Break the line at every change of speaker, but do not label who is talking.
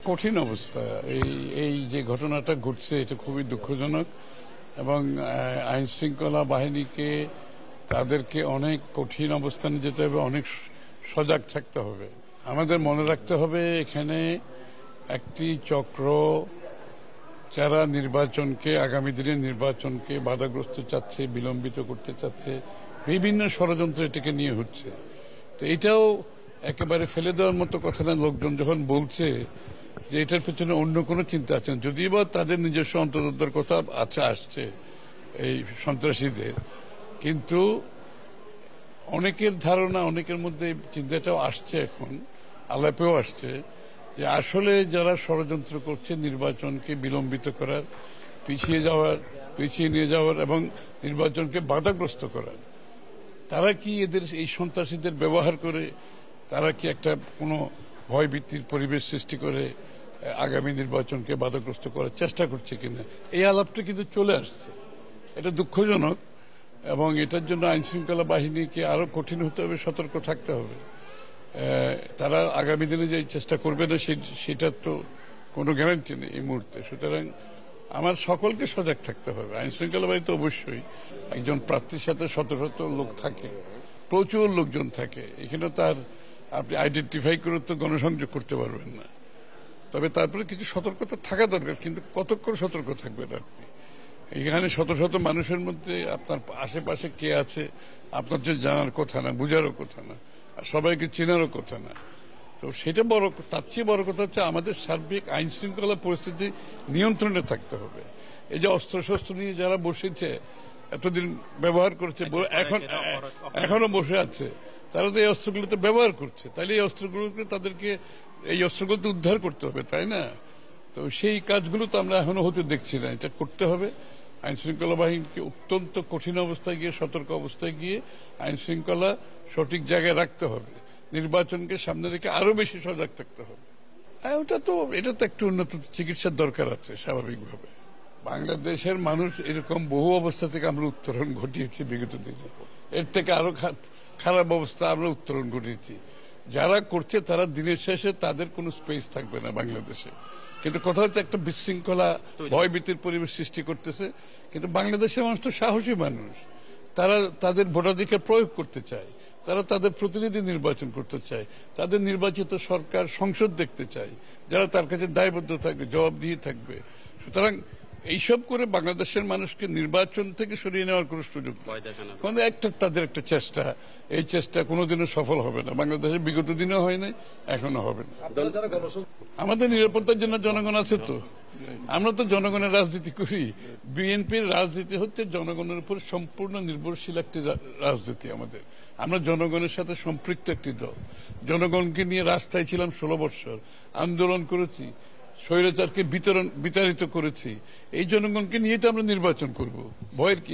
কঠিন অবস্থা। এই এই যে ঘটনাটা ঘটছে এটা খুবই দুঃখজনক এবং আইন শৃঙ্খলা বাহিনীকে তাদেরকে অনেক কঠিন অবস্থানে যেতে হবে, অনেক সজাগ থাকতে হবে। আমাদের মনে রাখতে হবে এখানে একটি চক্র যারা নির্বাচনকে, আগামী দিনের নির্বাচনকে বাধাগ্রস্ত চাচ্ছে, বিলম্বিত করতে চাচ্ছে, বিভিন্ন ষড়যন্ত্র এটাকে নিয়ে হচ্ছে। তো এটাও একেবারে ফেলে দেওয়ার মতো কথা না। লোকজন যখন বলছে যে এটার পেছনে অন্য কোনো চিন্তা আছে, যদিও বা তাদের নিজস্ব অন্তর্দর কথা আসছে এই সন্ত্রাসীদের, কিন্তু অনেকের ধারণা, অনেকের মধ্যে চিন্তাটাও আসছে, এখন আলাপেও আসছে যে আসলে যারা ষড়যন্ত্র করছে নির্বাচনকে বিলম্বিত করার, পিছিয়ে নিয়ে যাওয়ার এবং নির্বাচনকে বাধাগ্রস্ত করার, তারা কি এদের এই সন্ত্রাসীদের ব্যবহার করে তারা কি একটা কোনো ভয়ভীতির পরিবেশ সৃষ্টি করে আগামী নির্বাচনকে বাধাগ্রস্ত করার চেষ্টা করছে কিনা, এই আলাপটা কিন্তু চলে আসছে। এটা দুঃখজনক এবং এটার জন্য আইন শৃঙ্খলা বাহিনীকে আরো কঠিন হতে হবে, সতর্ক থাকতে হবে। তারা আগামী দিনে যে চেষ্টা করবে না সেটার তো কোনো গ্যারান্টি নেই এই মুহূর্তে। সুতরাং আমার সকলকে সজাগ থাকতে হবে। আইন শৃঙ্খলা বাহিনী তো অবশ্যই, একজন প্রার্থীর সাথে শত শত লোক থাকে, প্রচুর লোকজন থাকে, এখানে তার আপনি আইডেন্টিফাই করে তো গণসংযোগ করতে পারবেন না। তবে তারপরে কিছু সতর্কতা থাকা দরকার, কিন্তু কতক্ষণ সতর্ক থাকবেন আপনি? এখানে শত শত মানুষের মধ্যে আপনার আশেপাশে কে আছে আপনার যে জানার কথা না, বুঝারও কথা না, আর সবাইকে চেনারও কথা না। তো সেটা বড়, তার চেয়ে বড় কথা হচ্ছে আমাদের সার্বিক আইন শৃঙ্খলা পরিস্থিতি নিয়ন্ত্রণে থাকতে হবে। এই যে অস্ত্রশস্ত্র নিয়ে যারা বসেছে, এতদিন ব্যবহার করছে, এখনো বসে আছে, তারা তো এই অস্ত্রগুলোতে ব্যবহার করছে। তাহলে এই অস্ত্রগুলোকে তাদেরকে এই অস্ত্রগুলোতে উদ্ধার করতে হবে, তাই না? তো সেই কাজগুলো তো আমরা এখনো হতে দেখছি না। এটা করতে হবে। আইন শৃঙ্খলা বাহিনীকে অত্যন্ত কঠিন অবস্থায় গিয়ে, সতর্ক অবস্থায় গিয়ে আইন শৃঙ্খলা সঠিক জায়গায় রাখতে হবে। নির্বাচনকে সামনে রেখে আরো বেশি সজাগ থাকতে হবে। এটা তো একটু উন্নত চিকিৎসার দরকার আছে স্বাভাবিকভাবে। বাংলাদেশের মানুষ এরকম বহু অবস্থা থেকে আমরা উত্তরণ ঘটিয়েছি বিগত দিনে। এর থেকে আরো খারাপ অবস্থা আমরা উত্তরণ ঘটিয়েছি। যারা করছে তারা দিনের শেষে তাদের কোনো স্পেস থাকবে না বাংলাদেশে। কিন্তু কথা হচ্ছে একটা বিশৃঙ্খলা, ভয়ভীতির পরিবেশ সৃষ্টি করতেছে। কিন্তু বাংলাদেশের মানুষ তো সাহসী মানুষ, তারা তাদের ভোটাধিকার প্রয়োগ করতে চায়, তারা তাদের প্রতিনিধি নির্বাচন করতে চায়, তাদের নির্বাচিত সরকার, সংসদ দেখতে চায়, যারা তার কাছে দায়বদ্ধ থাকবে, জবাবদিহি থাকবে। সুতরাং এইসব করে বাংলাদেশের মানুষকে নির্বাচন থেকে সরিয়ে নেওয়ার কোন সুযোগ নেই। তাদের একটা চেষ্টা, এই চেষ্টা কোনোদিনও সফল হবে না। বাংলাদেশে বিগত দিনেও হয় নাই, এখনো হবে না। আমাদের নিরাপত্তার জন্য জনগণ আছে তো। আমরা তো জনগণের রাজনীতি করি। বিএনপির রাজনীতি হচ্ছে জনগণের উপর সম্পূর্ণ নির্ভরশীল একটি রাজনীতি। আমরা জনগণের সাথে সম্পৃক্ত একটি দল। জনগণকে নিয়ে রাস্তায় ছিলাম 16 বছর, আন্দোলন করেছি, স্বৈরাচারকে বিতাড়িত করেছি। এই জনগণকে নিয়ে তো আমরা নির্বাচন করব। ভয়ের কি